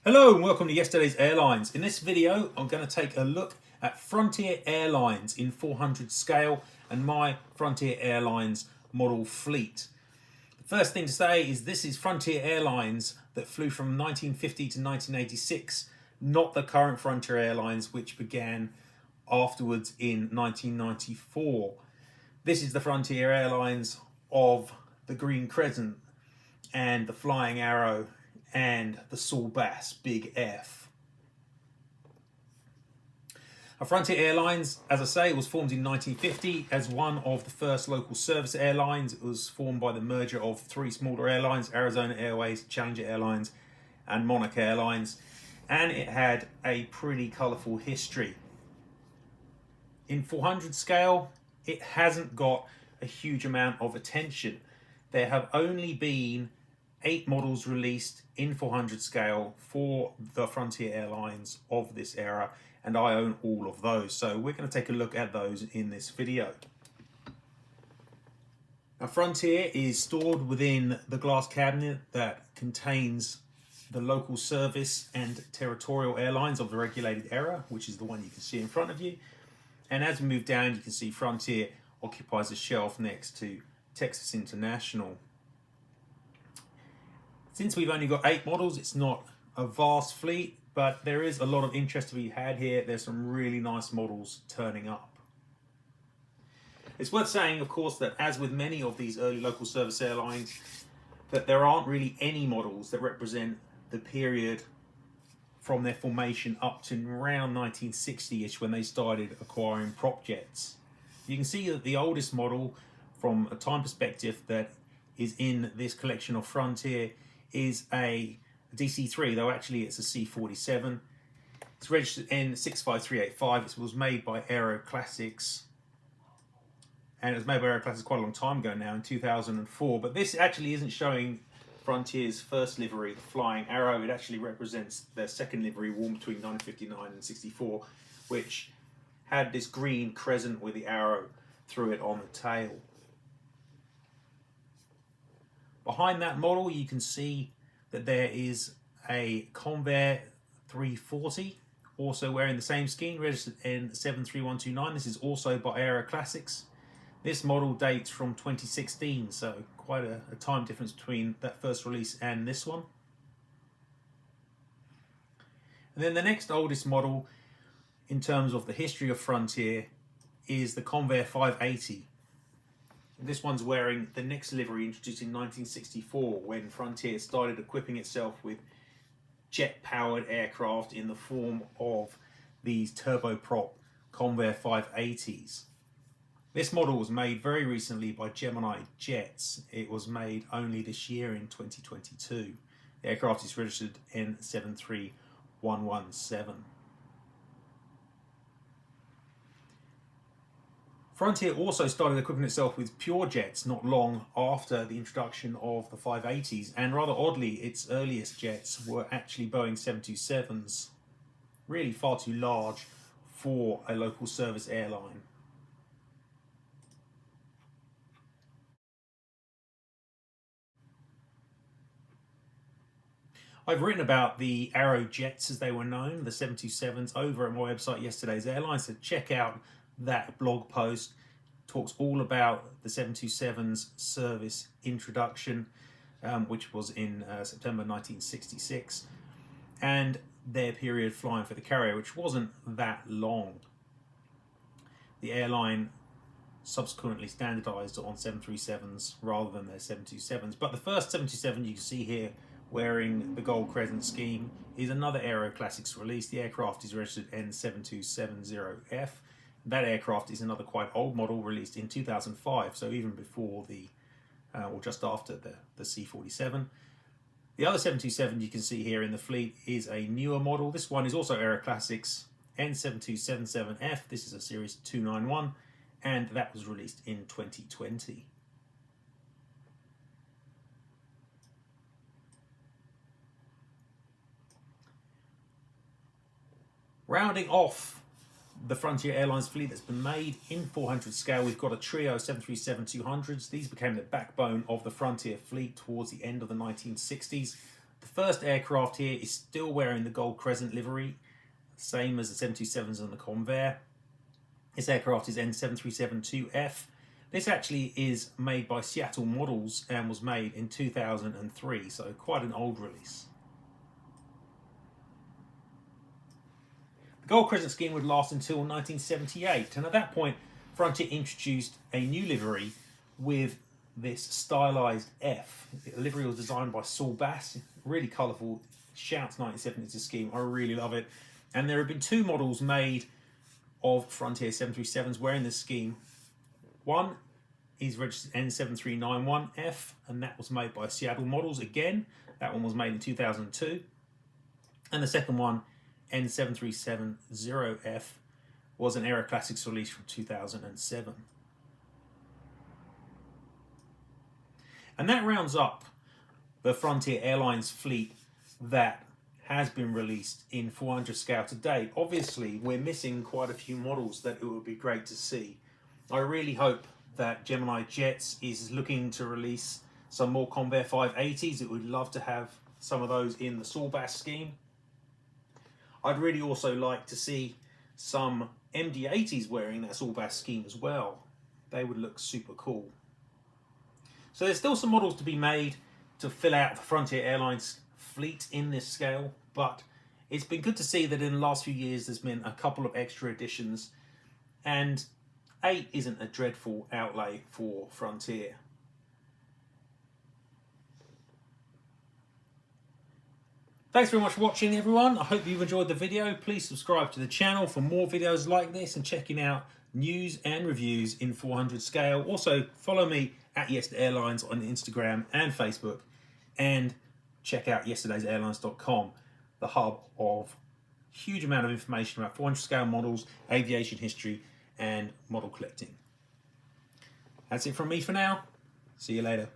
Hello and welcome to yesterday's Airlines. In this video, I'm going to take a look at Frontier Airlines in 400 scale and my Frontier Airlines model fleet. The first thing to say is this is Frontier Airlines that flew from 1950 to 1986, not the current Frontier Airlines which began afterwards in 1994. This is the Frontier Airlines of the Green Crescent and the Flying Arrow and the Saul Bass Big F. Frontier Airlines, as I say, was formed in 1950 as one of the first local service airlines. It was formed by the merger of three smaller airlines, Arizona Airways, Challenger Airlines, and Monarch Airlines, and it had a pretty colourful history. In 400 scale, it hasn't got a huge amount of attention. There have only been 8 models released in 400 scale for the Frontier Airlines of this era, and I own all of those. So we're going to take a look at those in this video. Now, Frontier is stored within the glass cabinet that contains the local service and territorial airlines of the regulated era, which is the one you can see in front of you. And as we move down, you can see Frontier occupies a shelf next to Texas International. Since we've only got 8 models, it's not a vast fleet, but there is a lot of interest to be had here. There's some really nice models turning up. It's worth saying, of course, that as with many of these early local service airlines, that there aren't really any models that represent the period from their formation up to around 1960-ish when they started acquiring prop jets. You can see that the oldest model from a time perspective that is in this collection of Frontier is a DC-3, though actually it's a C-47. It's registered in 65385. It was made by Aero Classics, and it was made by Aero Classics quite a long time ago now, in 2004. But this actually isn't showing Frontier's first livery, the Flying Arrow. It actually represents their second livery, worn between 1959 and 64, which had this green crescent with the arrow through it on the tail. Behind that model, you can see that there is a Convair 340, also wearing the same scheme, registered in 73129. This is also by Aero Classics. This model dates from 2016, so quite a time difference between that first release and this one. And then the next oldest model in terms of the history of Frontier is the Convair 580. This one's wearing the next livery, introduced in 1964 when Frontier started equipping itself with jet-powered aircraft in the form of these turboprop Convair 580s. This model was made very recently by Geminijets. It was made only this year in 2022. The aircraft is registered in 73117. Frontier also started equipping itself with pure jets not long after the introduction of the 580s, and rather oddly, its earliest jets were actually Boeing 727s, really far too large for a local service airline. I've written about the Arrow jets as they were known, the 727s, over at my website, Yesterday's Airlines, so check out that blog post. Talks all about the 727's service introduction, which was in September 1966, and their period flying for the carrier, which wasn't that long. The airline subsequently standardized on 737s rather than their 727s, but the first 727 you can see here wearing the gold crescent scheme is another Aero Classics release. The aircraft is registered N7270F. That aircraft is another quite old model released in 2005, so even before the, or just after the C-47. The other 727 you can see here in the fleet is a newer model. This one is also Aero Classics, N7277F. This is a Series 291, and that was released in 2020. Rounding off the Frontier Airlines fleet that's been made in 400 scale, we've got a trio of 737-200s. These became the backbone of the Frontier fleet towards the end of the 1960s. The first aircraft here is still wearing the gold crescent livery, same as the 727s and the Convair. This aircraft is N7372F. This actually is made by Seattle Models and was made in 2003, so quite an old release. The gold crescent scheme would last until 1978, and at that point Frontier introduced a new livery with this stylized F. The livery was designed by Saul Bass, really colourful, shouts 1970s scheme, I really love it. And there have been two models made of Frontier 737s wearing this scheme. One is registered N7391F, and that was made by Seattle Models again. That one was made in 2002. And the second one, N7370F, was an Aero Classics release from 2007. And that rounds up the Frontier Airlines fleet that has been released in 400 scale to date. Obviously, we're missing quite a few models that it would be great to see. I really hope that geminijets is looking to release some more Convair 580s. It would love to have some of those in the Saul Bass scheme. I'd really also like to see some MD-80s wearing that Saul Bass scheme as well. They would look super cool. So there's still some models to be made to fill out the Frontier Airlines fleet in this scale, but it's been good to see that in the last few years there's been a couple of extra additions, and 8 isn't a dreadful outlay for Frontier. Thanks very much for watching, everyone. I hope you've enjoyed the video. Please subscribe to the channel for more videos like this and checking out news and reviews in 400 scale. Also, follow me at Airlines on Instagram and Facebook, and check out yesterdaysairlines.com, the hub of huge amount of information about 400 scale models, aviation history, and model collecting. That's it from me for now. See you later.